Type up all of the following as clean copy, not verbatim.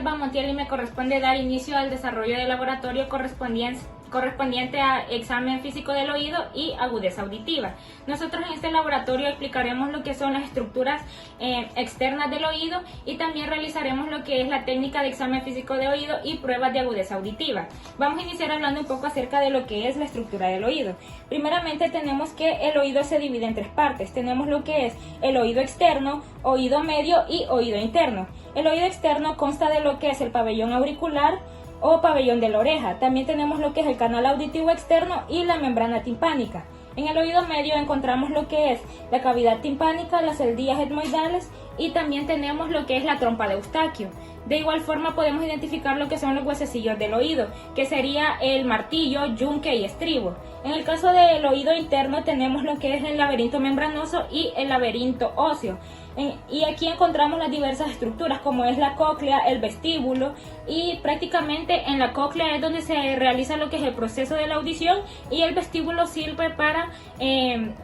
Elba Montiel y me corresponde dar inicio al desarrollo del laboratorio correspondiente a examen físico del oído y agudeza auditiva. Nosotros en este laboratorio explicaremos lo que son las estructuras externas del oído y también realizaremos lo que es la técnica de examen físico de oído y pruebas de agudeza auditiva. Vamos a iniciar hablando un poco acerca de lo que es la estructura del oído. Primeramente tenemos que el oído se divide en tres partes. Tenemos lo que es el oído externo, oído medio y oído interno. El oído externo consta de lo que es el pabellón auricular o pabellón de la oreja. También tenemos lo que es el canal auditivo externo y la membrana timpánica. En el oído medio encontramos lo que es la cavidad timpánica, las celdillas etmoidales y también tenemos lo que es la trompa de Eustaquio. De igual forma podemos identificar lo que son los huesecillos del oído, que sería el martillo, yunque y estribo. En el caso del oído interno tenemos lo que es el laberinto membranoso y el laberinto óseo. Y aquí encontramos las diversas estructuras como es la cóclea, el vestíbulo y prácticamente en la cóclea es donde se realiza lo que es el proceso de la audición y el vestíbulo sirve para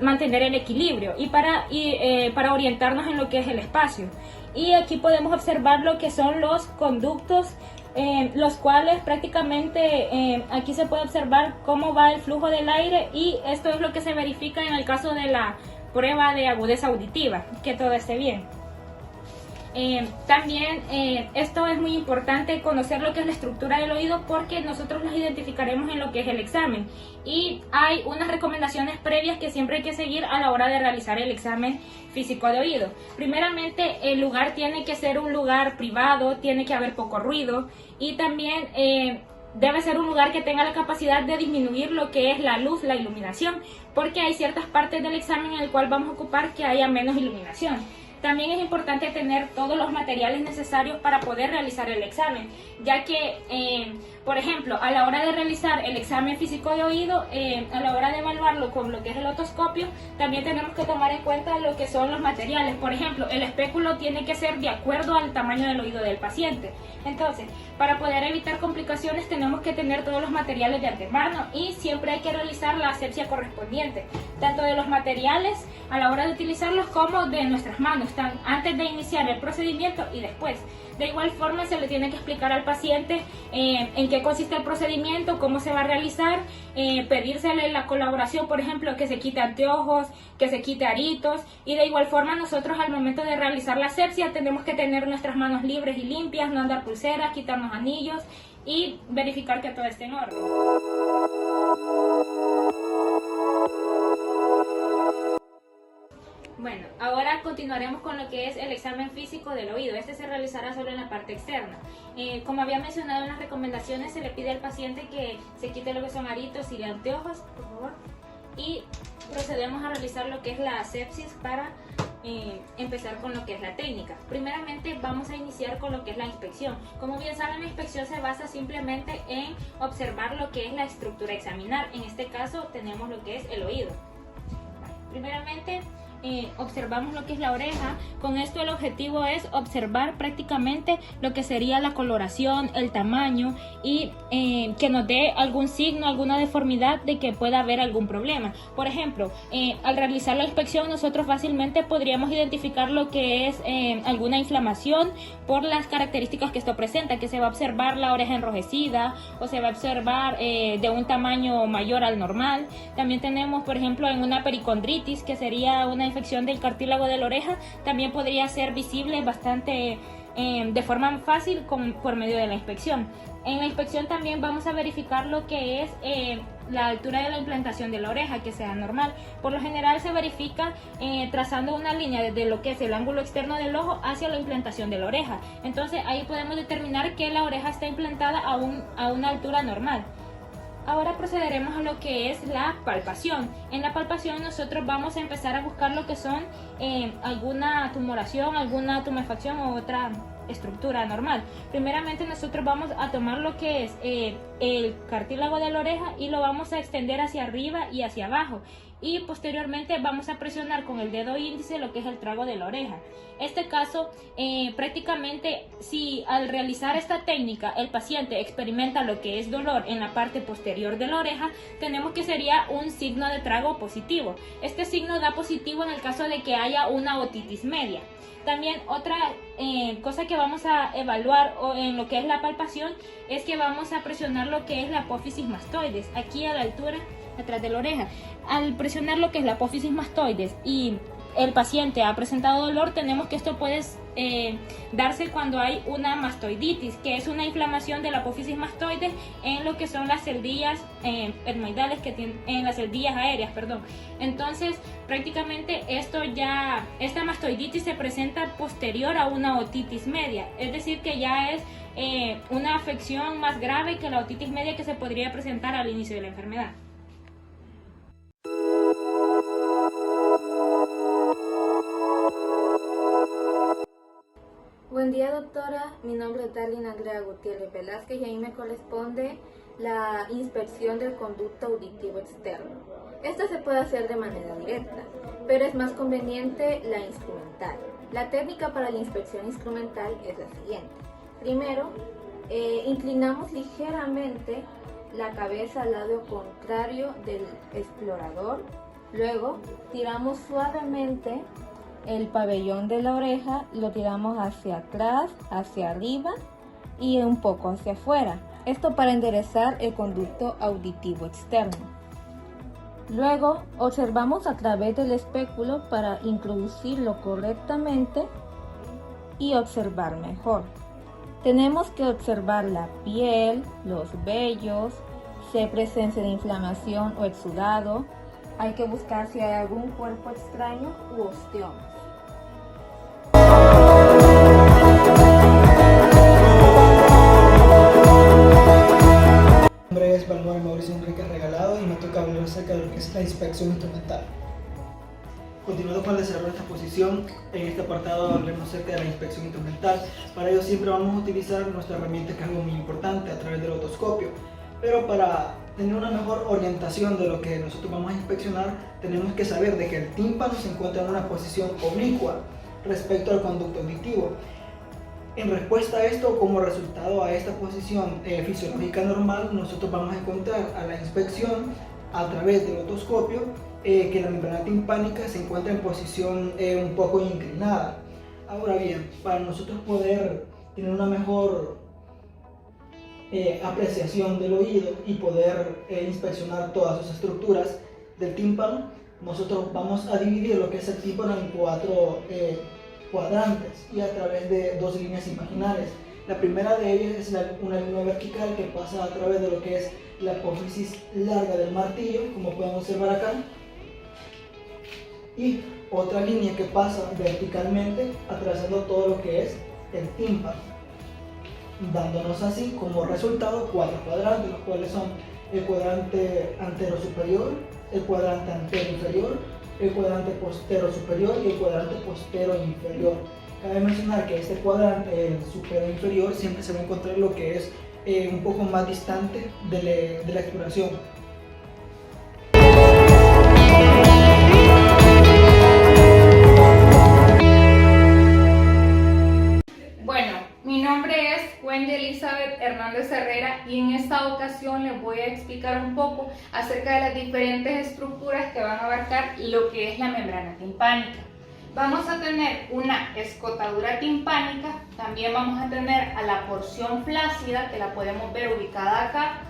mantener el equilibrio y para orientarnos en lo que es el espacio. Y aquí podemos observar lo que son los conductos, los cuales prácticamente aquí se puede observar cómo va el flujo del aire y esto es lo que se verifica en el caso de la prueba de agudeza auditiva, que todo esté bien. También esto es muy importante conocer lo que es la estructura del oído porque nosotros las identificaremos en lo que es el examen y hay unas recomendaciones previas que siempre hay que seguir a la hora de realizar el examen físico de oído. Primeramente, el lugar tiene que ser un lugar privado, tiene que haber poco ruido y también debe ser un lugar que tenga la capacidad de disminuir lo que es la luz, la iluminación, porque hay ciertas partes del examen en el cual vamos a ocupar que haya menos iluminación. También es importante tener todos los materiales necesarios para poder realizar el examen, ya que, por ejemplo, a la hora de realizar el examen físico de oído, a la hora de evaluarlo con lo que es el otoscopio, también tenemos que tomar en cuenta lo que son los materiales. Por ejemplo, el espéculo tiene que ser de acuerdo al tamaño del oído del paciente. Entonces, para poder evitar complicaciones tenemos que tener todos los materiales de antemano y siempre hay que realizar la asepsia correspondiente, tanto de los materiales a la hora de utilizarlos como de nuestras manos, antes de iniciar el procedimiento y después. De igual forma se le tiene que explicar al paciente en qué consiste el procedimiento, cómo se va a realizar, pedírsele la colaboración, por ejemplo, que se quite anteojos, que se quite aritos y de igual forma nosotros al momento de realizar la asepsia tenemos que tener nuestras manos libres y limpias, no andar pulseras, quitarnos anillos y verificar que todo esté en orden. Bueno, ahora continuaremos con lo que es el examen físico del oído. Este se realizará solo en la parte externa. Como había mencionado en las recomendaciones, se le pide al paciente que se quite lo que son aritos y anteojos, por favor. Y procedemos a realizar lo que es la asepsis para empezar con lo que es la técnica. Primeramente vamos a iniciar con lo que es la inspección. Como bien saben, la inspección se basa simplemente en observar lo que es la estructura a examinar. En este caso tenemos lo que es el oído. Primeramente observamos lo que es la oreja. Con esto el objetivo es observar prácticamente lo que sería la coloración, el tamaño y que nos dé algún signo, alguna deformidad de que pueda haber algún problema. Por ejemplo, al realizar la inspección nosotros fácilmente podríamos identificar lo que es alguna inflamación por las características que esto presenta, que se va a observar la oreja enrojecida o se va a observar de un tamaño mayor al normal. También tenemos, por ejemplo, en una pericondritis, que sería una infección del cartílago de la oreja, también podría ser visible bastante de forma fácil por medio de la inspección. En la inspección también vamos a verificar lo que es la altura de la implantación de la oreja, que sea normal. Por lo general se verifica trazando una línea desde lo que es el ángulo externo del ojo hacia la implantación de la oreja. Entonces ahí podemos determinar que la oreja está implantada a una altura normal. Ahora procederemos a lo que es la palpación. En la palpación nosotros vamos a empezar a buscar lo que son alguna tumoración, alguna tumefacción o otra estructura normal. Primeramente nosotros vamos a tomar lo que es el cartílago de la oreja y lo vamos a extender hacia arriba y hacia abajo y posteriormente vamos a presionar con el dedo índice lo que es el trago de la oreja. Este caso prácticamente si al realizar esta técnica el paciente experimenta lo que es dolor en la parte posterior de la oreja, tenemos que sería un signo de trago positivo. Este signo da positivo en el caso de que haya una otitis media. También otra cosa que vamos a evaluar en lo que es la palpación es que vamos a presionar lo que es la apófisis mastoides, aquí a la altura, atrás de la oreja. Al presionar lo que es la apófisis mastoides y el paciente ha presentado dolor, tenemos que esto puede darse cuando hay una mastoiditis, que es una inflamación de la apófisis mastoides en lo que son las celdillas etmoidales, en las celdillas aéreas, perdón. Entonces, prácticamente esta mastoiditis se presenta posterior a una otitis media, es decir, que ya es una afección más grave que la otitis media que se podría presentar al inicio de la enfermedad. Buen día, doctora. Mi nombre es Darlene Andrea Gutiérrez Velázquez y a mí me corresponde la inspección del conducto auditivo externo. Esta se puede hacer de manera directa, pero es más conveniente la instrumental. La técnica para la inspección instrumental es la siguiente. Primero, inclinamos ligeramente la cabeza al lado contrario del explorador. Luego, tiramos suavemente el pabellón de la oreja, lo tiramos hacia atrás, hacia arriba y un poco hacia afuera. Esto para enderezar el conducto auditivo externo. Luego observamos a través del espéculo para introducirlo correctamente y observar mejor. Tenemos que observar la piel, los vellos, si hay presencia de inflamación o exudado. Hay que buscar si hay algún cuerpo extraño u osteomas. Mi nombre es Balmore Mauricio Enrique Regalado y me toca hablar acerca de lo que es la inspección instrumental. Continuando con el desarrollo de esta exposición, en este apartado hablaremos acerca de la inspección instrumental. Para ello siempre vamos a utilizar nuestra herramienta, que es algo muy importante, a través del otoscopio. Pero para tener una mejor orientación de lo que nosotros vamos a inspeccionar, tenemos que saber de que el tímpano se encuentra en una posición oblicua respecto al conducto auditivo. En respuesta a esto, como resultado a esta posición fisiológica normal, nosotros vamos a encontrar a la inspección a través del otoscopio que la membrana timpánica se encuentra en posición un poco inclinada. Ahora bien, para nosotros poder tener una mejor apreciación del oído y poder inspeccionar todas sus estructuras del tímpano, nosotros vamos a dividir lo que es el tímpano en 4 cuadrantes y a través de 2 líneas imaginarias. La primera de ellas es una línea vertical que pasa a través de lo que es la apófisis larga del martillo, como pueden observar acá, y otra línea que pasa verticalmente atravesando todo lo que es el tímpano, dándonos así como resultado 4 cuadrantes, los cuales son el cuadrante antero superior, el cuadrante antero inferior, el cuadrante postero superior y el cuadrante postero inferior. Cabe mencionar que este cuadrante, el superior inferior, siempre se va a encontrar lo que es un poco más distante de la exploración. Bueno, mi nombre es Wendy Elizabeth Hernández Herrera y en esta ocasión les voy a explicar un poco acerca de las diferentes estructuras que van a abarcar lo que es la membrana timpánica. Vamos a tener una escotadura timpánica, también vamos a tener a la porción flácida, que la podemos ver ubicada acá.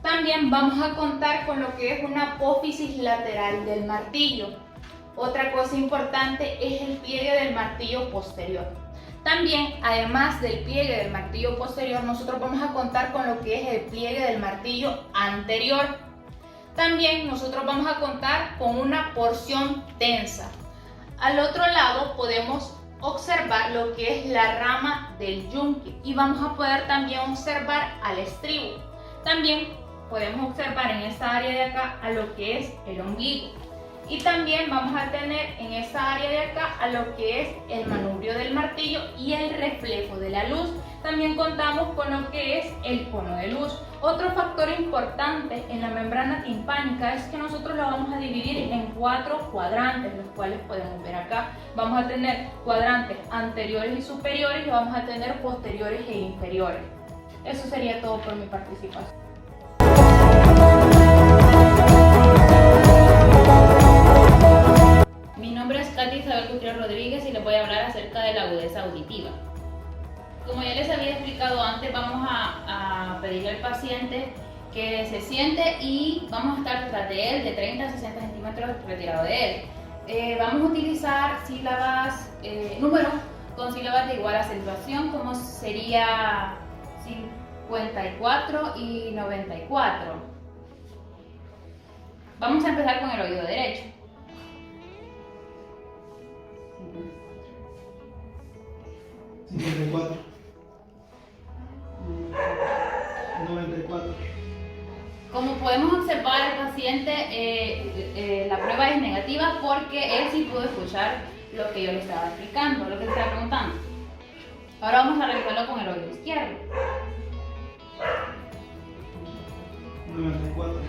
También vamos a contar con lo que es una apófisis lateral del martillo. Otra cosa importante es el pliegue del martillo posterior. También, además del pliegue del martillo posterior, nosotros vamos a contar con lo que es el pliegue del martillo anterior. También nosotros vamos a contar con una porción tensa. Al otro lado podemos observar lo que es la rama del yunque y vamos a poder también observar al estribo. También podemos observar en esta área de acá a lo que es el ombligo. Y también vamos a tener en esta área de acá a lo que es el manubrio del martillo y el reflejo de la luz. También contamos con lo que es el cono de luz. Otro factor importante en la membrana timpánica es que nosotros la vamos a dividir en 4 cuadrantes, los cuales podemos ver acá. Vamos a tener cuadrantes anteriores y superiores y vamos a tener posteriores e inferiores. Eso sería todo por mi participación. Mi nombre es Katy Isabel Gutiérrez Rodríguez y les voy a hablar acerca de la agudeza auditiva. Como ya les había explicado antes, vamos a pedirle al paciente que se siente y vamos a estar detrás de él, de 30 a 60 centímetros retirado de él. Vamos a utilizar sílabas, números con sílabas de igual acentuación, como sería 54 y 94. Vamos a empezar con el oído derecho. 54. 94. Como podemos observar, el paciente, la prueba es negativa porque él sí pudo escuchar lo que yo le estaba explicando, lo que le estaba preguntando. Ahora vamos a realizarlo con el oído izquierdo. 94.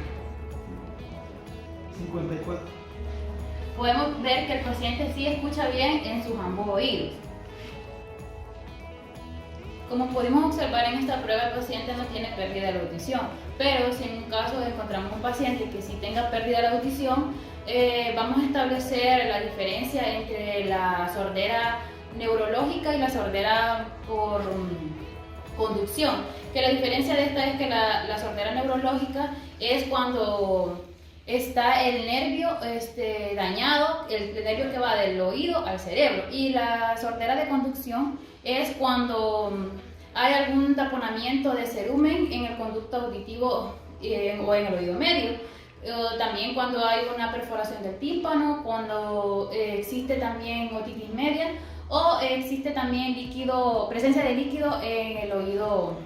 54. Podemos ver que el paciente sí escucha bien en sus ambos oídos. Como pudimos observar en esta prueba, el paciente no tiene pérdida de la audición, pero si en un caso encontramos un paciente que sí tenga pérdida de la audición, vamos a establecer la diferencia entre la sordera neurológica y la sordera por conducción. Que la diferencia de esta es que la sordera neurológica es cuando está el nervio dañado, el nervio que va del oído al cerebro, y la sordera de conducción es cuando hay algún taponamiento de cerumen en el conducto auditivo o en el oído medio. También cuando hay una perforación del tímpano, cuando existe también otitis media o existe también presencia de líquido en el oído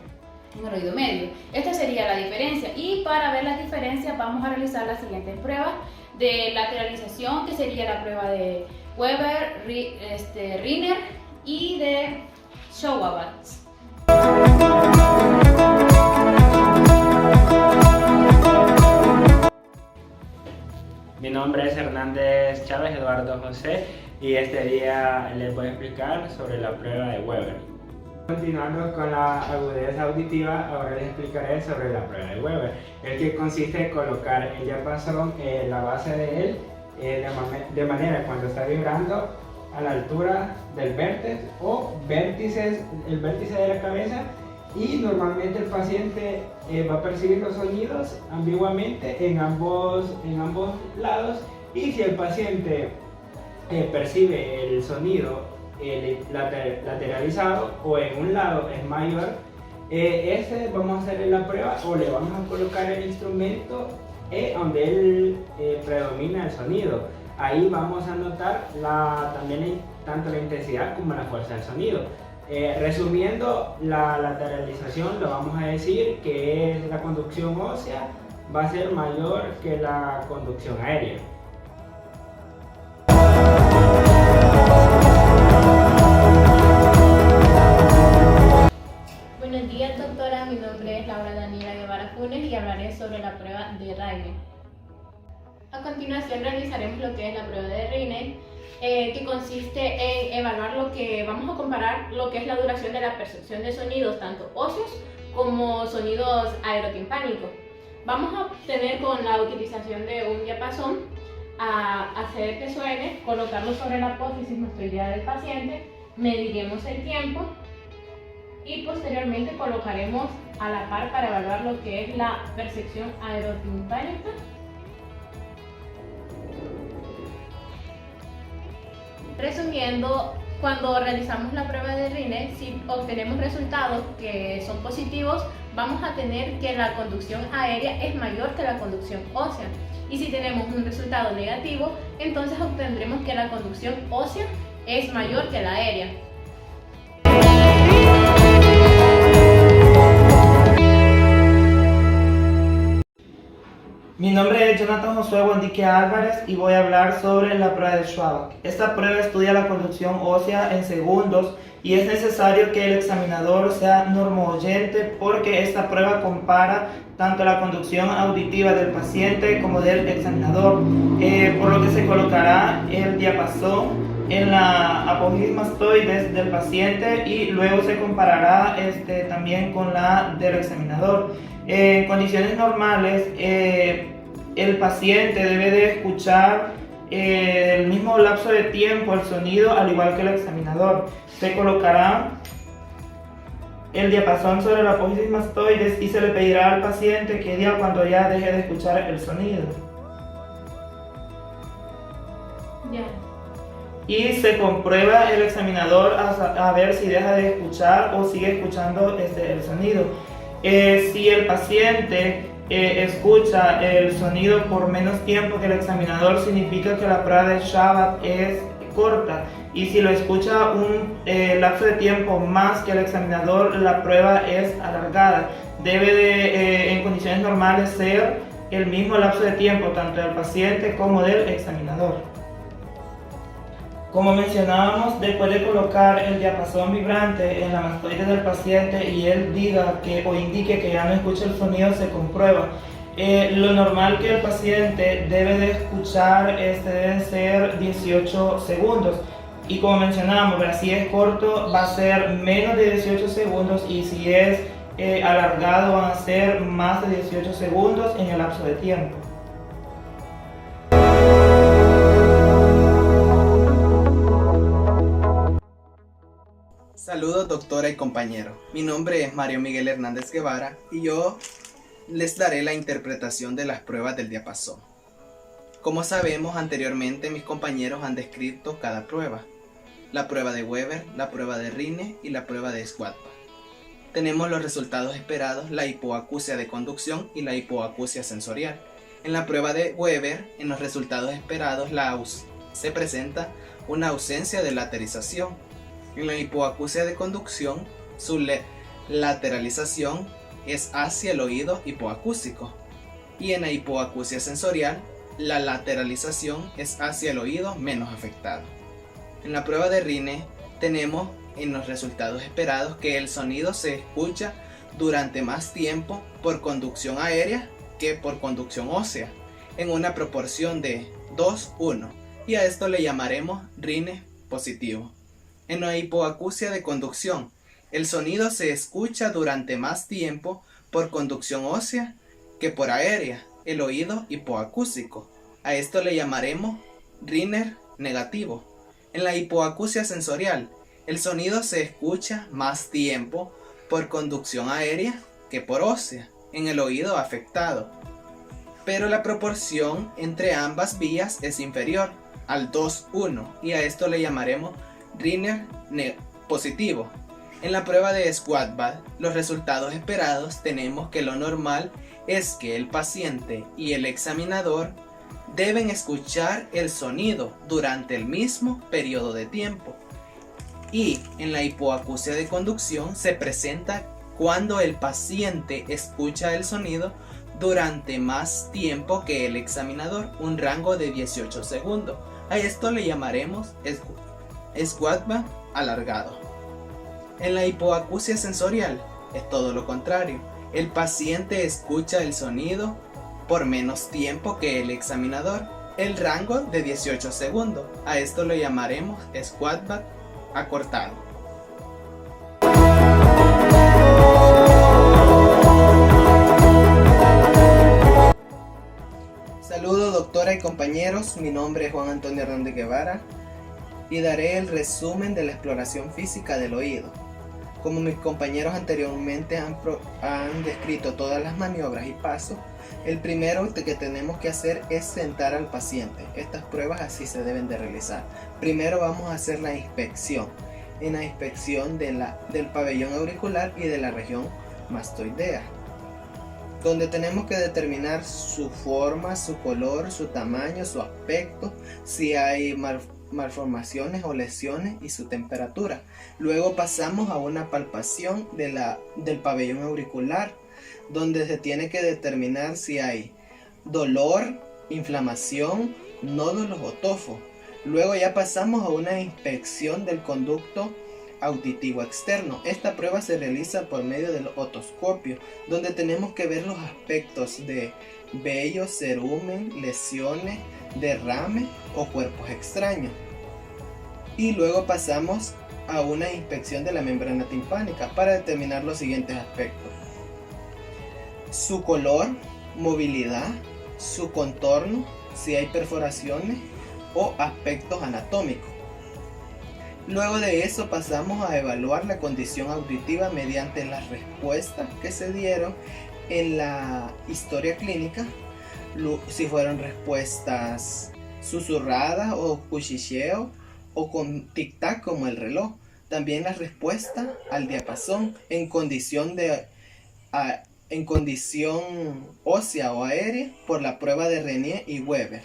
medio. Esta sería la diferencia, y para ver las diferencias vamos a realizar las siguientes pruebas de lateralización, que sería la prueba de Weber, Riner y de Schauwabats. Mi nombre es Hernández Chávez Eduardo José y este día les voy a explicar sobre la prueba de Weber. Continuando con la agudeza auditiva, ahora les explicaré sobre la prueba de Weber, el que consiste en colocar el diapasón en la base de él de manera cuando está vibrando a la altura del vértice o el vértice de la cabeza, y normalmente el paciente va a percibir los sonidos ambiguamente en ambos lados, y si el paciente percibe el sonido lateralizado o en un lado es mayor, vamos a hacer la prueba o le vamos a colocar el instrumento donde él predomina el sonido. Ahí vamos a notar también tanto la intensidad como la fuerza del sonido. Resumiendo, la lateralización lo vamos a decir que es la conducción ósea va a ser mayor que la conducción aérea. Buenos días, doctora. Mi nombre es Laura Daniela Guevara Funes y hablaré sobre la prueba de Rayleigh. A continuación realizaremos lo que es la prueba de Rayleigh, que consiste en evaluar vamos a comparar lo que es la duración de la percepción de sonidos, tanto óseos como sonidos aerotimpánicos. Vamos a obtener con la utilización de un diapasón, a hacer que suene, colocarlo sobre la apófisis mastoidea del paciente, mediremos el tiempo y posteriormente colocaremos a la par para evaluar lo que es la percepción aerotimpánica. Resumiendo, cuando realizamos la prueba de Rayleigh, si obtenemos resultados que son positivos, vamos a tener que la conducción aérea es mayor que la conducción ósea. Y si tenemos un resultado negativo, entonces obtendremos que la conducción ósea es mayor que la aérea. Mi nombre es Jonathan Josué Buendique Álvarez y voy a hablar sobre la prueba de Schwabach. Esta prueba estudia la conducción ósea en segundos y es necesario que el examinador sea normoyente porque esta prueba compara tanto la conducción auditiva del paciente como del examinador, por lo que se colocará el diapasón en la apófisis mastoides del paciente y luego se comparará también con la del examinador. En condiciones normales, el paciente debe de escuchar el mismo lapso de tiempo el sonido, al igual que el examinador. Se colocará el diapasón sobre la apófisis mastoides y se le pedirá al paciente que diga cuando ya deje de escuchar el sonido. Ya. Y se comprueba el examinador a ver si deja de escuchar o sigue escuchando el sonido. Si el paciente escucha el sonido por menos tiempo que el examinador, significa que la prueba de Shabbat es corta, y si lo escucha un lapso de tiempo más que el examinador, la prueba es alargada. Debe de, en condiciones normales, ser el mismo lapso de tiempo tanto del paciente como del examinador. Como mencionábamos, después de colocar el diapasón vibrante en la mastoide del paciente y él diga o indique que ya no escucha el sonido, se comprueba. Lo normal que el paciente debe de escuchar deben ser 18 segundos. Y como mencionábamos, si es corto va a ser menos de 18 segundos, y si es alargado van a ser más de 18 segundos en el lapso de tiempo. Saludos doctora y compañero, mi nombre es Mario Miguel Hernández Guevara y yo les daré la interpretación de las pruebas del diapasón. Como sabemos anteriormente, mis compañeros han descrito cada prueba: la prueba de Weber, la prueba de Rine y la prueba de Schwatka. Tenemos los resultados esperados, la hipoacusia de conducción y la hipoacusia sensorial. En la prueba de Weber, en los resultados esperados, se presenta una ausencia de laterización. En la hipoacusia de conducción, su lateralización es hacia el oído hipoacúsico. Y en la hipoacusia sensorial, la lateralización es hacia el oído menos afectado. En la prueba de Rine, tenemos en los resultados esperados que el sonido se escucha durante más tiempo por conducción aérea que por conducción ósea, en una proporción de 2:1, y a esto le llamaremos Rine positivo. En la hipoacusia de conducción, el sonido se escucha durante más tiempo por conducción ósea que por aérea, el oído hipoacúsico. A esto le llamaremos Riner negativo. En la hipoacusia sensorial, el sonido se escucha más tiempo por conducción aérea que por ósea, en el oído afectado. Pero la proporción entre ambas vías es inferior al 2:1, y a esto le llamaremos Riner positivo. En la prueba de Schwatka, los resultados esperados, tenemos que lo normal es que el paciente y el examinador deben escuchar el sonido durante el mismo periodo de tiempo. Y en la hipoacusia de conducción se presenta cuando el paciente escucha el sonido durante más tiempo que el examinador, un rango de 18 segundos. A esto le llamaremos Schwatka alargado. En la hipoacusia sensorial es todo lo contrario. El paciente escucha el sonido por menos tiempo que el examinador, el rango de 18 segundos. A esto lo llamaremos Schwatka acortado. Saludos doctora y compañeros, mi nombre es Juan Antonio Hernández Guevara y daré el resumen de la exploración física del oído. Como mis compañeros anteriormente han descrito todas las maniobras y pasos, el primero que tenemos que hacer es sentar al paciente. Estas pruebas así se deben de realizar. Primero vamos a hacer la inspección. En la inspección del pabellón auricular y de la región mastoidea, donde tenemos que determinar su forma, su color, su tamaño, su aspecto, si hay malformaciones o lesiones y su temperatura. Luego pasamos a una palpación del pabellón auricular, donde se tiene que determinar si hay dolor, inflamación, nódulos o tofo. Luego ya pasamos a una inspección del conducto auditivo externo. Esta prueba se realiza por medio del otoscopio, donde tenemos que ver los aspectos de vello, cerumen, lesiones, derrame o cuerpos extraños. Y luego pasamos a una inspección de la membrana timpánica para determinar los siguientes aspectos: su color, movilidad, su contorno, si hay perforaciones o aspectos anatómicos. Luego de eso pasamos a evaluar la condición auditiva mediante las respuestas que se dieron en la historia clínica, si fueron respuestas susurradas o cuchicheo o con tic-tac como el reloj. También la respuesta al diapasón en condición ósea o aérea por la prueba de Renier y Weber.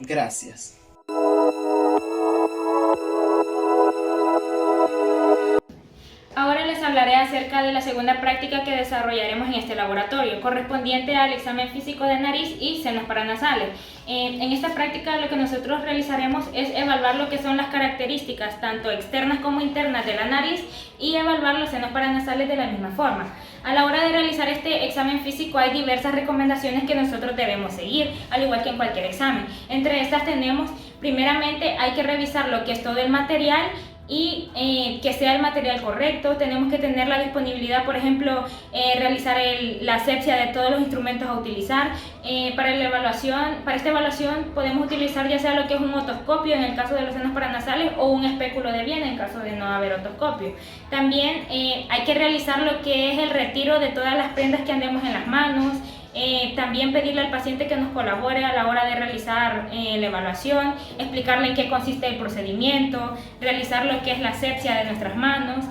Gracias. Ahora les hablaré acerca de la segunda práctica que desarrollaremos en este laboratorio, correspondiente al examen físico de nariz y senos paranasales. En esta práctica lo que nosotros realizaremos es evaluar lo que son las características, tanto externas como internas de la nariz, y evaluar los senos paranasales de la misma forma. A la hora de realizar este examen físico hay diversas recomendaciones que nosotros debemos seguir, al igual que en cualquier examen. Entre estas tenemos, primeramente, hay que revisar lo que es todo el material y que sea el material correcto. Tenemos que tener la disponibilidad, por ejemplo, realizar la asepsia de todos los instrumentos a utilizar. Para esta evaluación podemos utilizar ya sea lo que es un otoscopio en el caso de los senos paranasales o un espéculo de Viena en caso de no haber otoscopio. También hay que realizar lo que es el retiro de todas las prendas que andemos en las manos. También pedirle al paciente que nos colabore a la hora de realizar la evaluación, explicarle en qué consiste el procedimiento, realizar lo que es la asepsia de nuestras manos.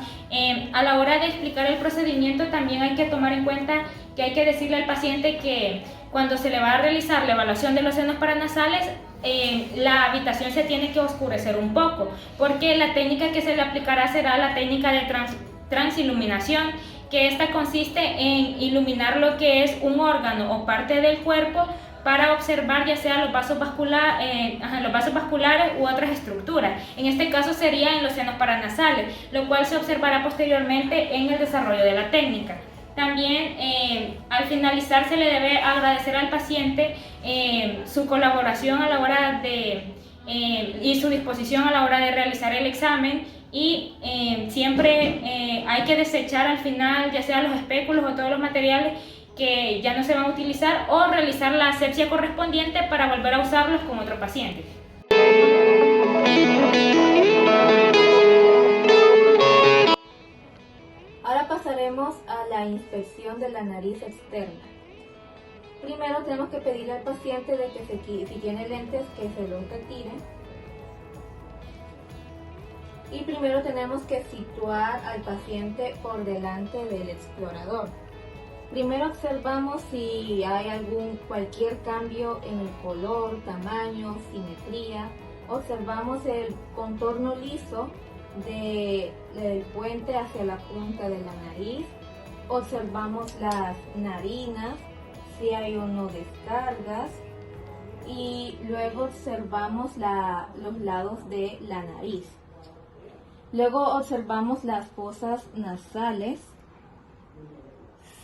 A la hora de explicar el procedimiento también hay que tomar en cuenta que hay que decirle al paciente que cuando se le va a realizar la evaluación de los senos paranasales, la habitación se tiene que oscurecer un poco, porque la técnica que se le aplicará será la técnica de transiluminación, que esta consiste en iluminar lo que es un órgano o parte del cuerpo para observar ya sea los vasos vasculares u otras estructuras. En este caso sería en los senos paranasales, lo cual se observará posteriormente en el desarrollo de la técnica. También al finalizar se le debe agradecer al paciente su colaboración a la hora y su disposición a la hora de realizar el examen. Y siempre hay que desechar al final ya sea los espéculos o todos los materiales que ya no se van a utilizar, o realizar la asepsia correspondiente para volver a usarlos con otro paciente. Ahora pasaremos a la inspección de la nariz externa. Primero tenemos que pedirle al paciente de que si tiene lentes que se los retire. Y primero tenemos que situar al paciente por delante del explorador. Primero observamos si hay cualquier cambio en el color, tamaño, simetría. Observamos el contorno liso del puente hacia la punta de la nariz. Observamos las narinas, si hay o no descargas. Y luego observamos los lados de la nariz. Luego observamos las fosas nasales,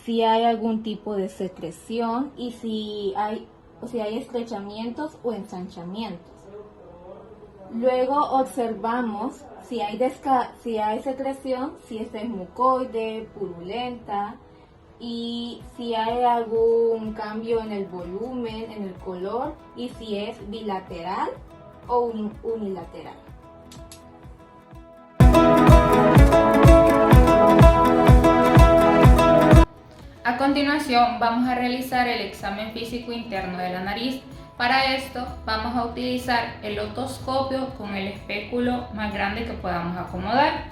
si hay algún tipo de secreción y si hay estrechamientos o ensanchamientos. Luego observamos si hay secreción, si esta es mucoide, purulenta, y si hay algún cambio en el volumen, en el color, y si es bilateral o unilateral. A continuación vamos a realizar el examen físico interno de la nariz. Para esto vamos a utilizar el otoscopio con el espéculo más grande que podamos acomodar.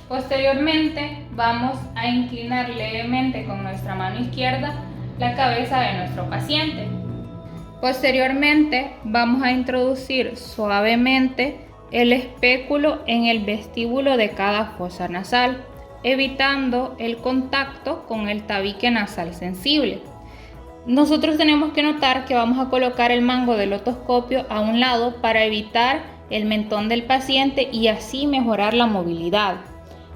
Posteriormente vamos a inclinar levemente con nuestra mano izquierda la cabeza de nuestro paciente. Posteriormente vamos a introducir suavemente el espéculo en el vestíbulo de cada fosa nasal, evitando el contacto con el tabique nasal sensible. Nosotros tenemos que notar que vamos a colocar el mango del otoscopio a un lado para evitar el mentón del paciente y así mejorar la movilidad.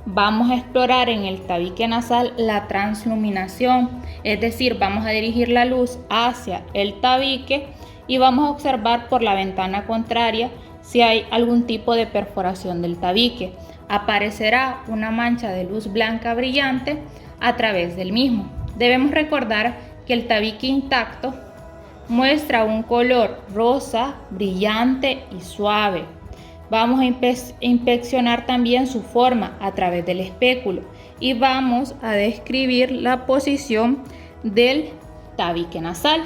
Vamos a explorar en el tabique nasal la transluminación, es decir, vamos a dirigir la luz hacia el tabique y vamos a observar por la ventana contraria si hay algún tipo de perforación del tabique. Aparecerá una mancha de luz blanca brillante a través del mismo. Debemos recordar que el tabique intacto muestra un color rosa, brillante y suave. Vamos a inspeccionar también su forma a través del espéculo y vamos a describir la posición del tabique nasal.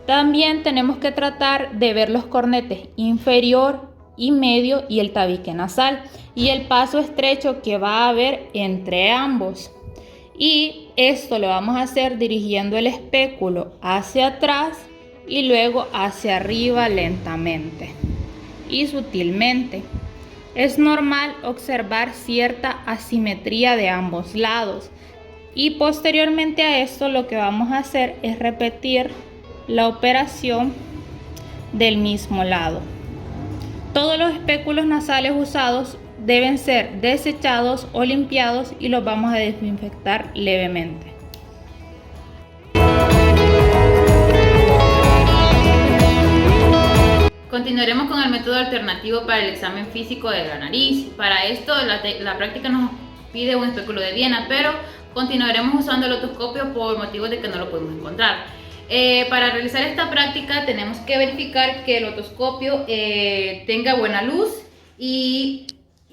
También tenemos que tratar de ver los cornetes inferior y medio y el tabique nasal y el paso estrecho que va a haber entre ambos. Y esto lo vamos a hacer dirigiendo el espéculo hacia atrás y luego hacia arriba lentamente y sutilmente. Es normal observar cierta asimetría de ambos lados y posteriormente a esto lo que vamos a hacer es repetir la operación del mismo lado. Todos los espéculos nasales usados deben ser desechados o limpiados y los vamos a desinfectar levemente. Continuaremos con el método alternativo para el examen físico de la nariz. Para esto la práctica nos pide un espéculo de Viena, pero continuaremos usando el otoscopio por motivos de que no lo podemos encontrar. Para realizar esta práctica tenemos que verificar que el otoscopio tenga buena luz y,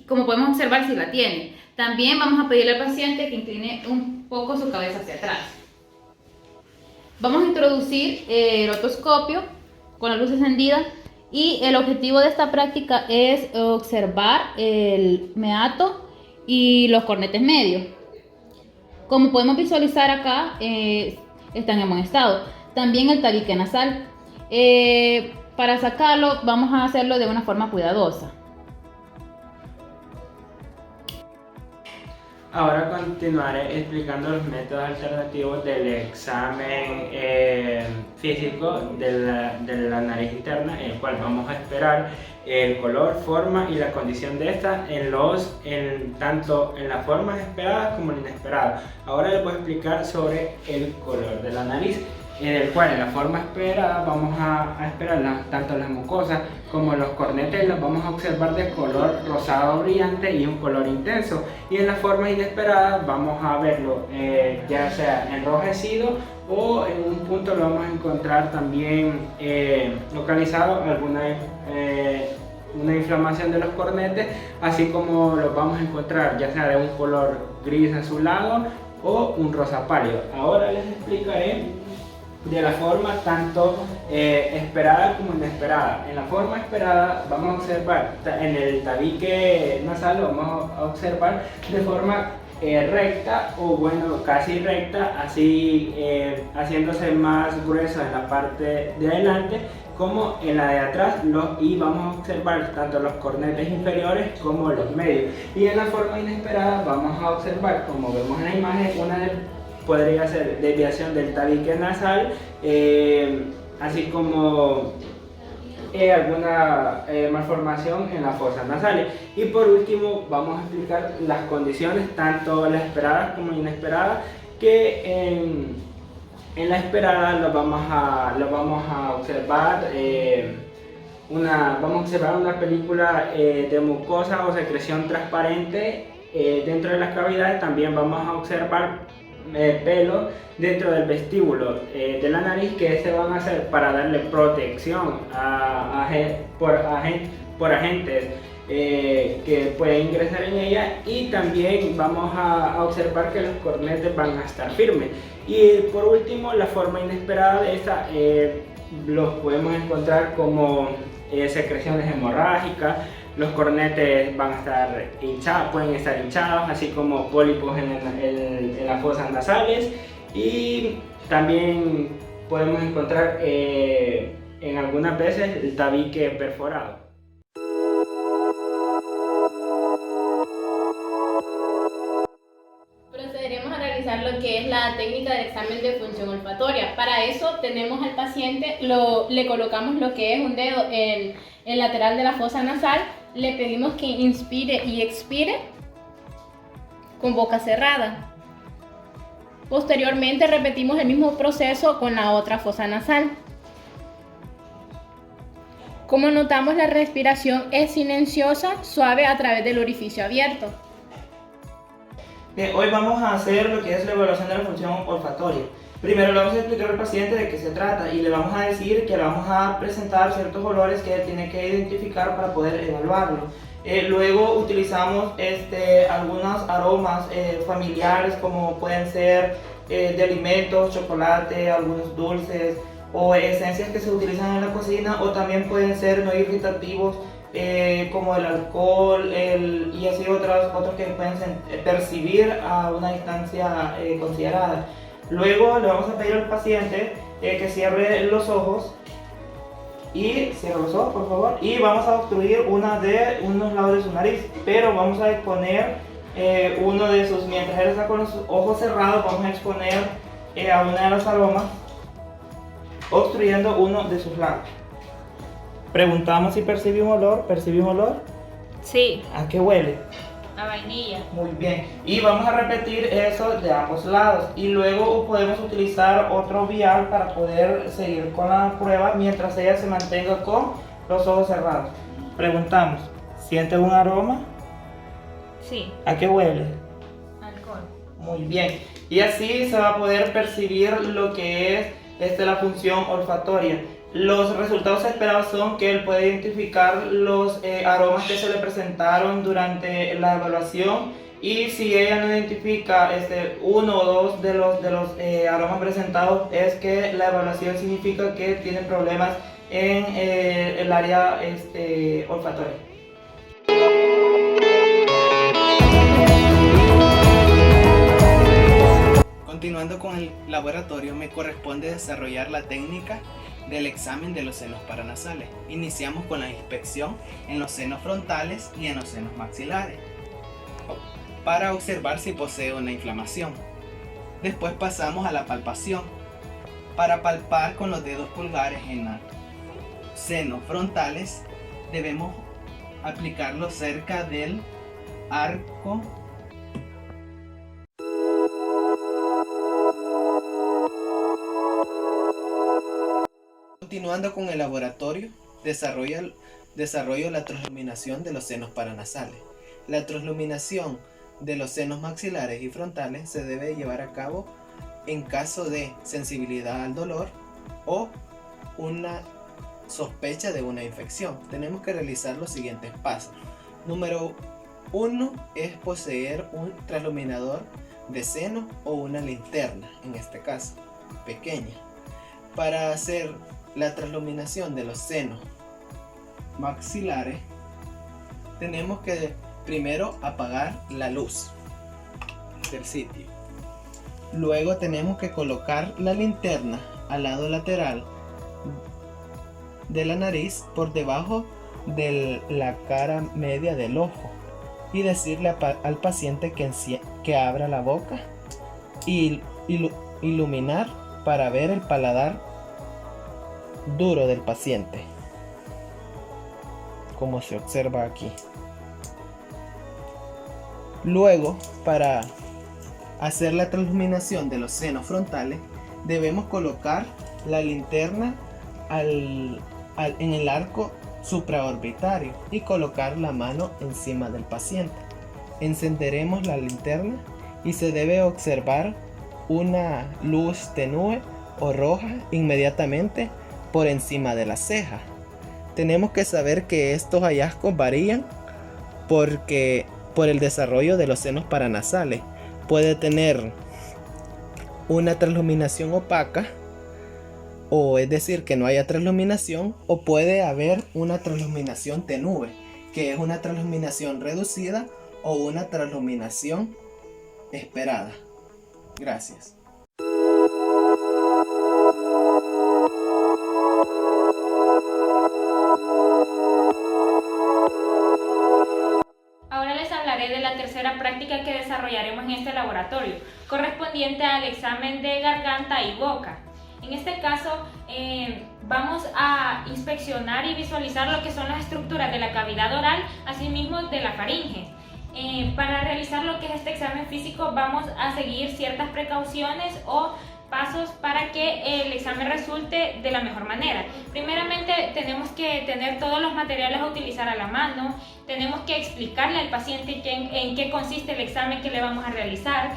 como podemos observar, si la tiene. También vamos a pedirle al paciente que incline un poco su cabeza hacia atrás. Vamos a introducir el otoscopio con la luz encendida y el objetivo de esta práctica es observar el meato y los cornetes medios. Como podemos visualizar acá, están en buen estado. También el tabique nasal. Para sacarlo vamos a hacerlo de una forma cuidadosa. Ahora continuaré explicando los métodos alternativos del examen físico de la nariz interna, en el cual vamos a esperar el color, forma y la condición de esta tanto en las formas esperadas como en inesperadas. Ahora les voy a explicar sobre el color de la nariz, en el cual en la forma esperada vamos a esperar tanto las mucosas como los cornetes los vamos a observar de color rosado brillante y un color intenso, y en la forma inesperada vamos a verlo ya sea enrojecido o en un punto lo vamos a encontrar también localizado una inflamación de los cornetes, así como los vamos a encontrar ya sea de un color gris azulado o un rosa pálido. Ahora les explicaré de la forma tanto esperada como inesperada. En la forma esperada vamos a observar en el tabique nasal, lo vamos a observar de forma recta o bueno, casi recta, así haciéndose más grueso en la parte de adelante como en la de atrás, y vamos a observar tanto los cornetes inferiores como los medios. Y en la forma inesperada vamos a observar, como vemos en la imagen, podría ser desviación del tabique nasal, así como alguna malformación en las fosas nasales. Y por último vamos a explicar las condiciones, tanto las esperadas como inesperadas, que en la esperada lo vamos a observar una película de mucosa o secreción transparente dentro de las cavidades. También vamos a observar pelo dentro del vestíbulo de la nariz, que se van a hacer para darle protección por agentes que pueden ingresar en ella, y también vamos a observar que los cornetes van a estar firmes. Y por último, la forma inesperada de esta los podemos encontrar como secreciones hemorrágicas. Los cornetes van a estar hinchados, pueden estar hinchados, así como pólipos en las fosas nasales, y también podemos encontrar en algunas veces el tabique perforado. Procederemos a realizar lo que es la técnica de examen de función olfatoria. Para eso tenemos al paciente, le colocamos lo que es un dedo en el lateral de la fosa nasal. Le pedimos que inspire y expire con boca cerrada. Posteriormente repetimos el mismo proceso con la otra fosa nasal. Como notamos, la respiración es silenciosa, suave a través del orificio abierto. Bien, hoy vamos a hacer lo que es la evaluación de la función olfatoria. Primero le vamos a explicar al paciente de qué se trata y le vamos a decir que le vamos a presentar ciertos olores que él tiene que identificar para poder evaluarlo. Luego utilizamos algunos aromas familiares, como pueden ser de alimentos, chocolate, algunos dulces o esencias que se utilizan en la cocina, o también pueden ser no irritativos como el alcohol y así otros que pueden percibir a una distancia considerada. Luego le vamos a pedir al paciente que cierre los ojos. Y cierra los ojos, por favor. Y vamos a obstruir unos lados de su nariz, pero vamos a exponer uno de sus, mientras él está con los ojos cerrados, vamos a exponer a una de las aromas, obstruyendo uno de sus lados. Preguntamos si percibe un olor. ¿Percibe un olor? Sí. ¿A qué huele? A vainilla. Muy bien. Y vamos a repetir eso de ambos lados. Y luego podemos utilizar otro vial para poder seguir con la prueba mientras ella se mantenga con los ojos cerrados. Preguntamos, ¿siente un aroma? Sí. ¿A qué huele? Alcohol. Muy bien. Y así se va a poder percibir lo que es la función olfatoria. Los resultados esperados son que él puede identificar los aromas que se le presentaron durante la evaluación, y si ella no identifica uno o dos de los aromas presentados, es que la evaluación significa que tiene problemas en el área olfatoria. Continuando con el laboratorio, me corresponde desarrollar la técnica del examen de los senos paranasales. Iniciamos con la inspección en los senos frontales y en los senos maxilares para observar si posee una inflamación. Después pasamos a la palpación para palpar con los dedos pulgares en los senos frontales. Debemos aplicarlo cerca del arco . Continuando con el laboratorio, desarrollo la transluminación de los senos paranasales. La transluminación de los senos maxilares y frontales se debe llevar a cabo en caso de sensibilidad al dolor o una sospecha de una infección. Tenemos que realizar los siguientes pasos. Número 1 es poseer un transluminador de seno o una linterna, en este caso, pequeña. Para hacer la transluminación de los senos maxilares, tenemos que primero apagar la luz del sitio. Luego tenemos que colocar la linterna al lado lateral de la nariz, por debajo de la cara media del ojo, y decirle al paciente que abra la boca y iluminar para ver el paladar duro del paciente, como se observa aquí. Luego, para hacer la transluminación de los senos frontales, debemos colocar la linterna en el arco supraorbitario y colocar la mano encima del paciente. Encenderemos la linterna y se debe observar una luz tenue o roja inmediatamente por encima de la ceja. Tenemos que saber que estos hallazgos varían por el desarrollo de los senos paranasales. Puede tener una transluminación opaca, o es decir, que no haya transluminación, o puede haber una transluminación tenue, que es una transluminación reducida o una transluminación esperada. Gracias. Ahora les hablaré de la tercera práctica que desarrollaremos en este laboratorio, correspondiente al examen de garganta y boca. En este caso, vamos a inspeccionar y visualizar lo que son las estructuras de la cavidad oral, asimismo de la faringe. Para realizar lo que es este examen físico, vamos a seguir ciertas precauciones o pasos para que el examen resulte de la mejor manera. Primeramente, tenemos que tener todos los materiales a utilizar a la mano, tenemos que explicarle al paciente en qué consiste el examen que le vamos a realizar,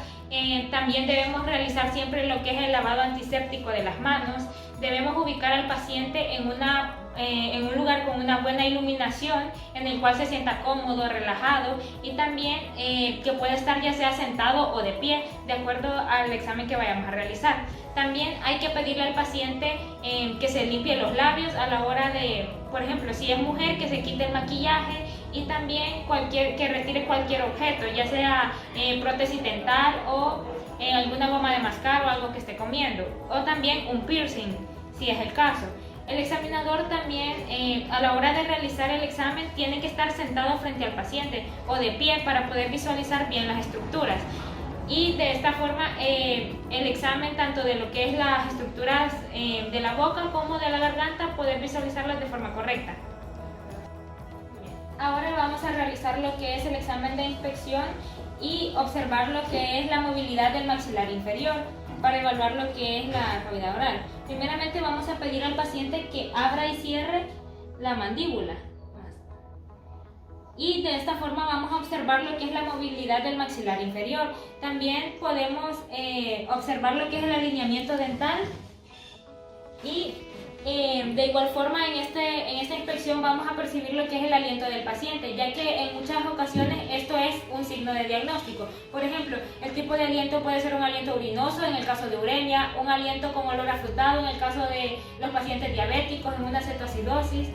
También debemos realizar siempre lo que es el lavado antiséptico de las manos. Debemos ubicar al paciente en un lugar con una buena iluminación, en el cual se sienta cómodo, relajado, y también que pueda estar ya sea sentado o de pie, de acuerdo al examen que vayamos a realizar. También hay que pedirle al paciente que se limpie los labios a la hora de, por ejemplo, si es mujer, que se quite el maquillaje, y también que retire cualquier objeto, ya sea prótesis dental o alguna goma de mascar o algo que esté comiendo, o también un piercing, si es el caso. El examinador también, a la hora de realizar el examen, tiene que estar sentado frente al paciente o de pie para poder visualizar bien las estructuras. Y de esta forma, el examen tanto de lo que es las estructuras de la boca como de la garganta, poder visualizarlas de forma correcta. Ahora vamos a realizar lo que es el examen de inspección y observar lo que es la movilidad del maxilar inferior para evaluar lo que es la cavidad oral. Primeramente vamos a pedir al paciente que abra y cierre la mandíbula. Y de esta forma vamos a observar lo que es la movilidad del maxilar inferior. También podemos observar lo que es el alineamiento dental. Y de igual forma en esta inspección vamos a percibir lo que es el aliento del paciente, ya que en muchas ocasiones esto es un signo de diagnóstico. Por ejemplo, el tipo de aliento puede ser un aliento urinoso en el caso de uremia, un aliento con olor afrutado en el caso de los pacientes diabéticos en una cetoacidosis.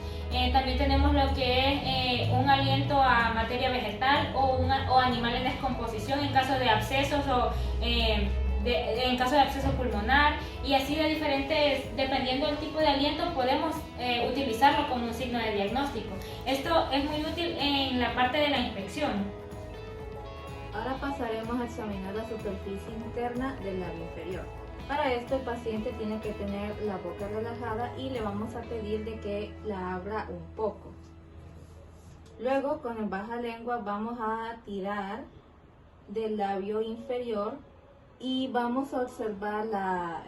También tenemos lo que es un aliento a materia vegetal o animal en descomposición en caso de abscesos o en caso de absceso pulmonar, y así de diferentes, dependiendo del tipo de aliento, podemos utilizarlo como un signo de diagnóstico. Esto es muy útil en la parte de la inspección. Ahora pasaremos a examinar la superficie interna del labio inferior. Para esto el paciente tiene que tener la boca relajada y le vamos a pedir de que la abra un poco. Luego con el baja lengua vamos a tirar del labio inferior y vamos a observar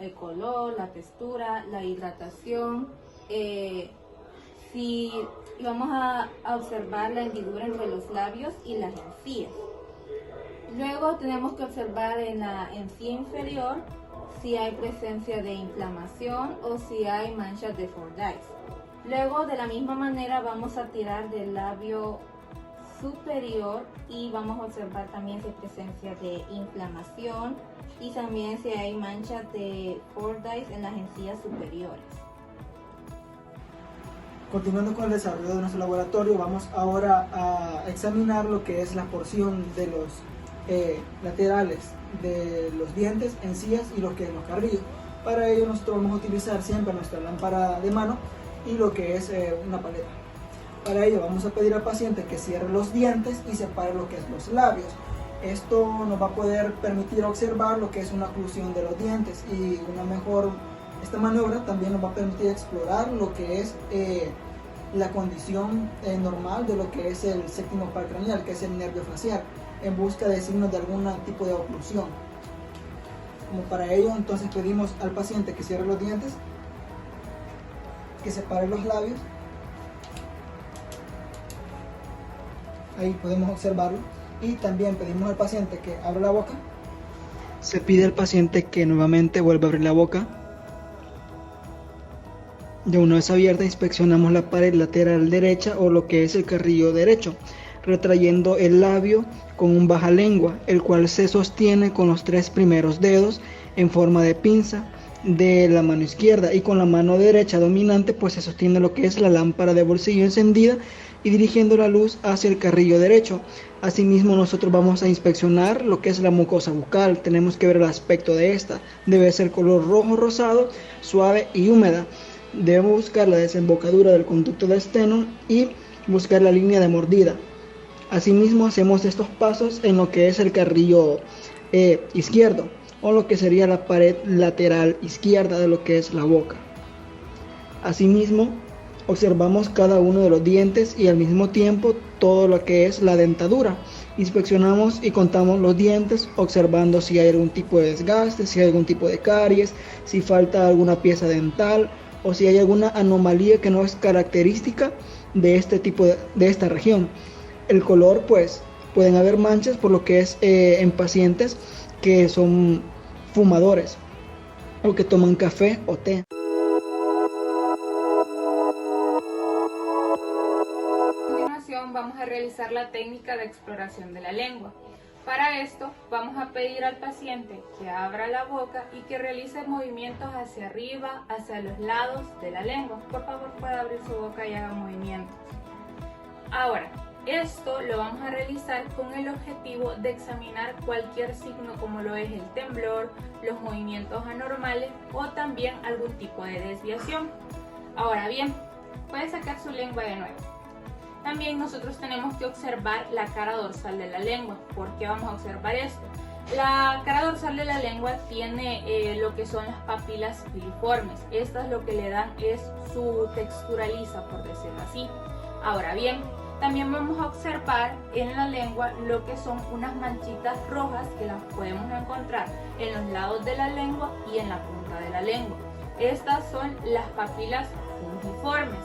el color, la textura, la hidratación, vamos a observar la hendidura entre los labios y las encías. Luego tenemos que observar en la encía inferior si hay presencia de inflamación o si hay manchas de Fordyce. Luego de la misma manera vamos a tirar del labio superior y vamos a observar también si hay presencia de inflamación y también si hay manchas de Fordyce en las encías superiores. Continuando con el desarrollo de nuestro laboratorio, vamos ahora a examinar lo que es la porción de los laterales de los dientes, encías y lo que es los carrillos. Para ello nosotros vamos a utilizar siempre nuestra lámpara de mano y lo que es una paleta. Para ello vamos a pedir al paciente que cierre los dientes y separe lo que es los labios. Esto nos va a poder permitir observar lo que es una oclusión de los dientes, y esta maniobra también nos va a permitir explorar lo que es la condición normal de lo que es el séptimo par craneal, que es el nervio facial, en busca de signos de algún tipo de oclusión. Como para ello entonces pedimos al paciente que cierre los dientes, que separe los labios. Ahí podemos observarlo. Y también pedimos al paciente que abra la boca. Se pide al paciente que nuevamente vuelva a abrir la boca. Ya una vez abierta, inspeccionamos la pared lateral derecha o lo que es el carrillo derecho, retrayendo el labio con un baja lengua, el cual se sostiene con los 3 primeros dedos en forma de pinza de la mano izquierda, y con la mano derecha dominante pues se sostiene lo que es la lámpara de bolsillo encendida y dirigiendo la luz hacia el carrillo derecho. Asimismo nosotros vamos a inspeccionar lo que es la mucosa bucal. Tenemos que ver el aspecto de esta. Debe ser color rojo rosado, suave y húmeda. Debemos buscar la desembocadura del conducto de esteno y buscar la línea de mordida. Asimismo hacemos estos pasos en lo que es el carrillo izquierdo, o lo que sería la pared lateral izquierda de lo que es la boca. Asimismo observamos cada uno de los dientes y al mismo tiempo todo lo que es la dentadura. Inspeccionamos y contamos los dientes, observando si hay algún tipo de desgaste, si hay algún tipo de caries, si falta alguna pieza dental o si hay alguna anomalía que no es característica de esta región. El color, pues pueden haber manchas, por lo que es en pacientes que son fumadores o que toman café o té. A continuación vamos a realizar la técnica de exploración de la lengua. Para esto vamos a pedir al paciente que abra la boca y que realice movimientos hacia arriba, hacia los lados de la lengua. Por favor, pueda abrir su boca y haga movimientos. Ahora, esto lo vamos a realizar con el objetivo de examinar cualquier signo como lo es el temblor, los movimientos anormales o también algún tipo de desviación. Ahora bien, puede sacar su lengua de nuevo. También nosotros tenemos que observar la cara dorsal de la lengua. ¿Por qué vamos a observar esto? La cara dorsal de la lengua tiene lo que son las papilas filiformes. Estas lo que le dan es su textura lisa, por decirlo así. Ahora bien, también vamos a observar en la lengua lo que son unas manchitas rojas que las podemos encontrar en los lados de la lengua y en la punta de la lengua. Estas son las papilas fungiformes.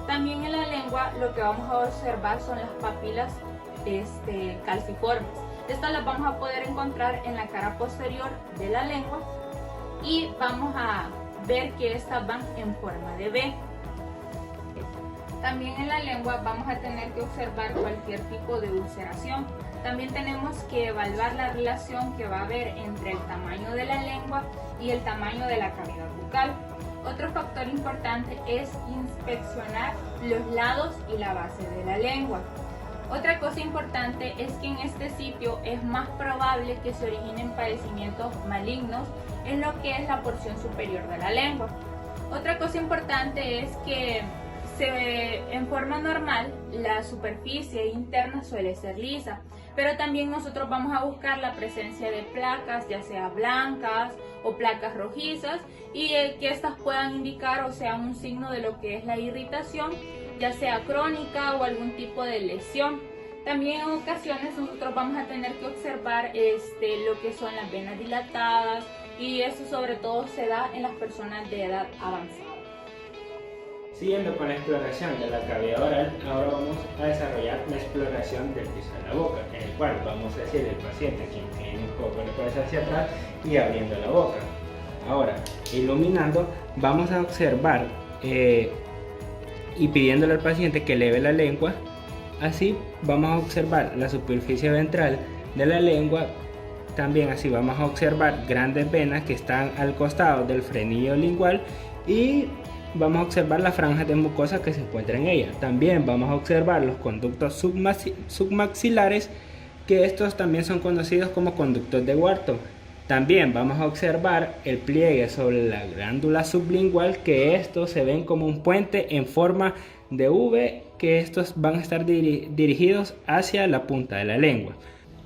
También en la lengua lo que vamos a observar son las papilas calciformes. Estas las vamos a poder encontrar en la cara posterior de la lengua y vamos a ver que estas van en forma de V. También en la lengua vamos a tener que observar cualquier tipo de ulceración. También tenemos que evaluar la relación que va a haber entre el tamaño de la lengua y el tamaño de la cavidad bucal. Otro factor importante es inspeccionar los lados y la base de la lengua. Otra cosa importante es que en este sitio es más probable que se originen padecimientos malignos en lo que es la porción superior de la lengua. Otra cosa importante es que en forma normal la superficie interna suele ser lisa, pero también nosotros vamos a buscar la presencia de placas, ya sea blancas o placas rojizas, y que estas puedan indicar o sean un signo de lo que es la irritación, ya sea crónica o algún tipo de lesión. También en ocasiones nosotros vamos a tener que observar lo que son las venas dilatadas, y eso sobre todo se da en las personas de edad avanzada. Siguiendo con la exploración de la cavidad oral, ahora vamos a desarrollar la exploración del piso de la boca, en el cual vamos a decir al paciente que incline un poco la cabeza hacia atrás y abriendo la boca. Ahora, iluminando, vamos a observar y pidiéndole al paciente que eleve la lengua. Así vamos a observar la superficie ventral de la lengua. También así vamos a observar grandes venas que están al costado del frenillo lingual y vamos a observar las franjas de mucosa que se encuentran en ella. También vamos a observar los conductos submaxilares, que estos también son conocidos como conductos de Wharton. También vamos a observar el pliegue sobre la glándula sublingual, que estos se ven como un puente en forma de V, que estos van a estar dirigidos hacia la punta de la lengua.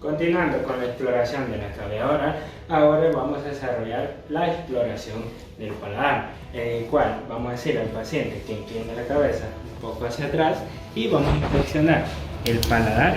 Continuando con la exploración de la cavidad oral, ahora vamos a desarrollar la exploración del paladar, en el cual vamos a decir al paciente que incline la cabeza un poco hacia atrás y vamos a inspeccionar el paladar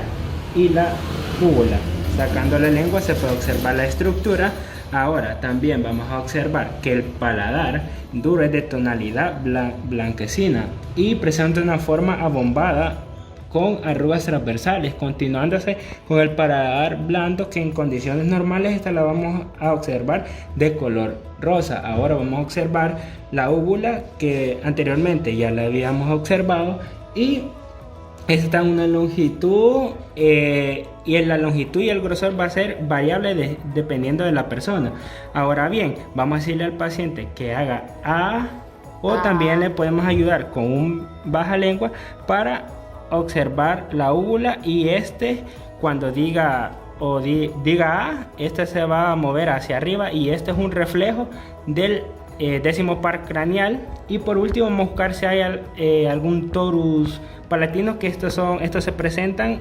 y la úvula. Sacando la lengua se puede observar la estructura. Ahora también vamos a observar que el paladar duro es de tonalidad blanquecina y presenta una forma abombada con arrugas transversales, continuándose con el paladar blando, que en condiciones normales esta la vamos a observar de color rosa. Ahora vamos a observar la úvula, que anteriormente ya la habíamos observado, y esta está en una longitud y en la longitud y el grosor va a ser variable dependiendo de la persona. Ahora bien, vamos a decirle al paciente que haga A, o también le podemos ayudar con un baja lengua para observar la úvula, y cuando diga A, se va a mover hacia arriba, y este es un reflejo del décimo par craneal. Y por último vamos a buscar si hay algún torus palatino, que estos se presentan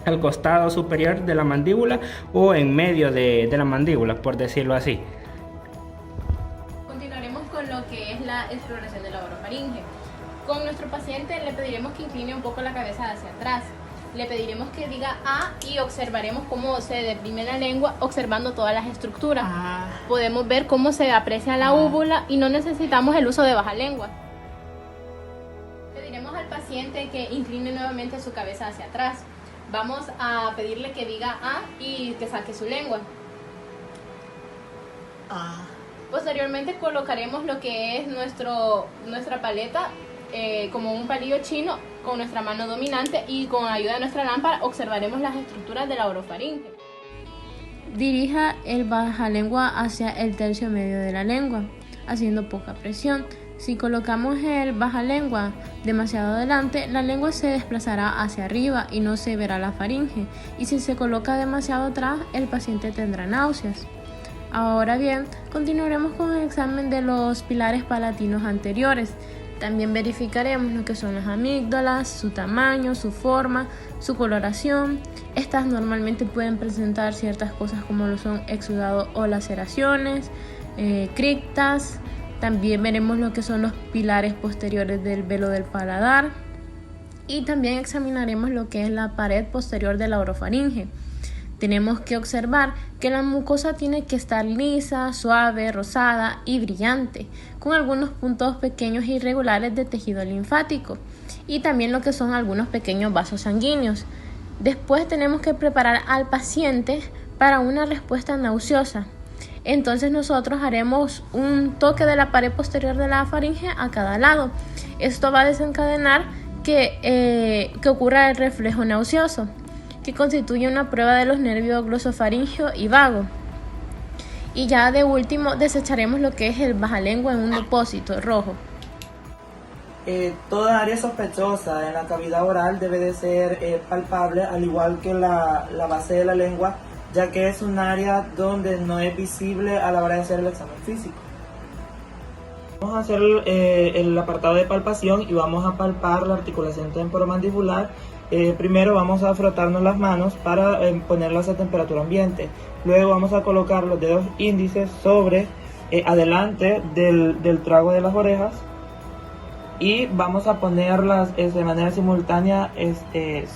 al costado superior de la mandíbula o en medio de la mandíbula, por decirlo así. Continuaremos con lo que es la exploración de la orofaringe. Con nuestro paciente le pediremos que incline un poco la cabeza hacia atrás. Le pediremos que diga A y observaremos cómo se deprime la lengua, observando todas las estructuras. Podemos ver cómo se aprecia la úvula y no necesitamos el uso de baja lengua. Pediremos al paciente que incline nuevamente su cabeza hacia atrás. Vamos a pedirle que diga A y que saque su lengua. Posteriormente colocaremos lo que es nuestra paleta como un palillo chino con nuestra mano dominante, y con ayuda de nuestra lámpara observaremos las estructuras de la orofaringe. Dirija el bajalengua hacia el tercio medio de la lengua, haciendo poca presión. Si colocamos el bajalengua demasiado adelante, la lengua se desplazará hacia arriba y no se verá la faringe. Y si se coloca demasiado atrás, el paciente tendrá náuseas. Ahora bien, continuaremos con el examen de los pilares palatinos anteriores. También verificaremos lo que son las amígdalas, su tamaño, su forma, su coloración. Estas normalmente pueden presentar ciertas cosas como lo son exudado o laceraciones, criptas. También veremos lo que son los pilares posteriores del velo del paladar. Y también examinaremos lo que es la pared posterior de la orofaringe. Tenemos que observar que la mucosa tiene que estar lisa, suave, rosada y brillante, con algunos puntos pequeños e irregulares de tejido linfático, y también lo que son algunos pequeños vasos sanguíneos. Después tenemos que preparar al paciente para una respuesta nauseosa. Entonces nosotros haremos un toque de la pared posterior de la faringe a cada lado. Esto va a desencadenar que ocurra el reflejo nauseoso, que constituye una prueba de los nervios glosofaringeo y vago. Y ya de último desecharemos lo que es el bajalengua en un depósito rojo. Toda área sospechosa en la cavidad oral debe de ser palpable, al igual que la base de la lengua, ya que es un área donde no es visible a la hora de hacer el examen físico. Vamos a hacer el apartado de palpación y vamos a palpar la articulación temporomandibular. Primero vamos a frotarnos las manos para ponerlas a temperatura ambiente. Luego vamos a colocar los dedos índices sobre adelante del trago de las orejas, y vamos a ponerlas de manera simultánea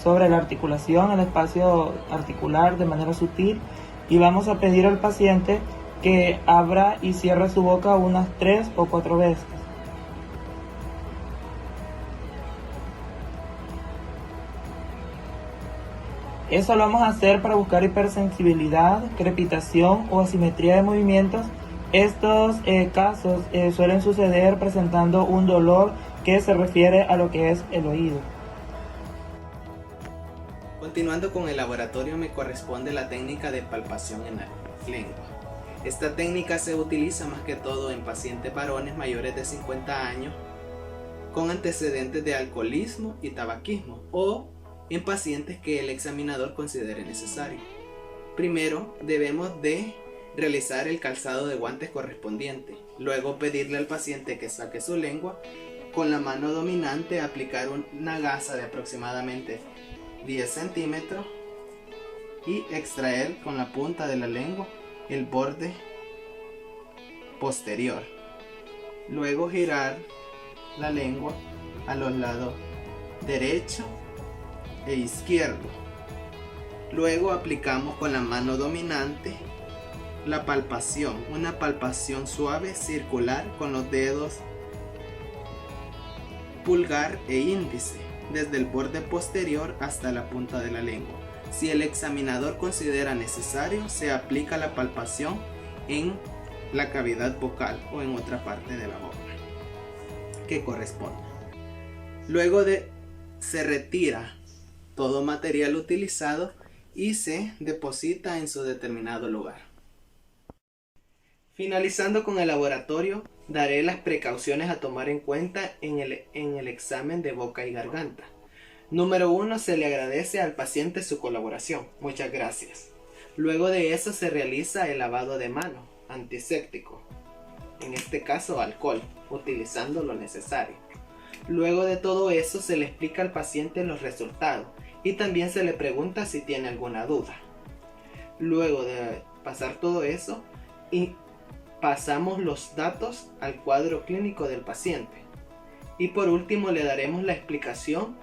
sobre la articulación, el espacio articular, de manera sutil, y vamos a pedir al paciente que abra y cierre su boca unas 3 o 4 veces. Eso lo vamos a hacer para buscar hipersensibilidad, crepitación o asimetría de movimientos. Estos casos suelen suceder presentando un dolor que se refiere a lo que es el oído. Continuando con el laboratorio, me corresponde la técnica de palpación en la lengua. Esta técnica se utiliza más que todo en pacientes varones mayores de 50 años con antecedentes de alcoholismo y tabaquismo, o en pacientes que el examinador considere necesario. Primero debemos de realizar el calzado de guantes correspondiente, luego pedirle al paciente que saque su lengua, con la mano dominante aplicar una gasa de aproximadamente 10 centímetros y extraer con la punta de la lengua el borde posterior. Luego girar la lengua a los lados derecho e izquierdo. Luego aplicamos con la mano dominante la palpación, una palpación suave circular con los dedos pulgar e índice, desde el borde posterior hasta la punta de la lengua. Si el examinador considera necesario, se aplica la palpación en la cavidad vocal o en otra parte de la boca que corresponda. Luego se retira todo material utilizado y se deposita en su determinado lugar. Finalizando con el laboratorio, daré las precauciones a tomar en cuenta en el examen de boca y garganta. Número 1. Se le agradece al paciente su colaboración. Muchas gracias. Luego de eso se realiza el lavado de mano antiséptico, en este caso alcohol, utilizando lo necesario. Luego de todo eso se le explica al paciente los resultados y también se le pregunta si tiene alguna duda. Luego de pasar todo eso, pasamos los datos al cuadro clínico del paciente. Y por último le daremos la explicación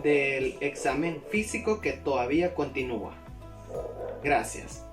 del examen físico que todavía continúa. Gracias.